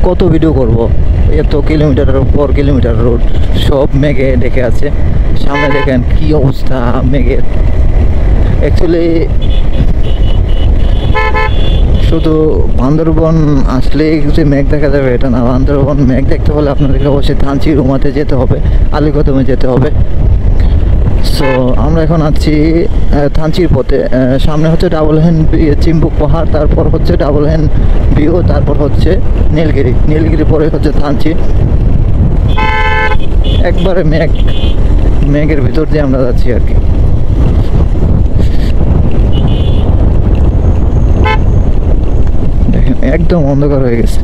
কত ভিডিও করব, এত কিলোমিটারের পর কিলোমিটার রোড সব মেঘে ঢেকে আছে। সামনে দেখেন কি অবস্থা মেঘের। অ্যাকচুয়ালি শুধু বান্দরবন আসলেই যে মেঘ দেখা যাবে এটা না, বান্দরবন মেঘ দেখতে হলে আপনাদেরকে অবশ্যই থানচি রুমাতে যেতে হবে, আলীকদমে যেতে হবে। সো আমরা এখন আছি থানচির পথে। সামনে হচ্ছে ডাবল হ্যান্ড চিম্বুক পাহাড়, তারপর হচ্ছে ডাবল হ্যান্ড ভিউ, তারপর হচ্ছে নীলগিরি, নীলগিরি পরে হচ্ছে থানচি। একবারে মেঘের ভিতর দিয়ে আমরা যাচ্ছি আর কি। দেখেন একদম অন্ধকার হয়ে গেছে।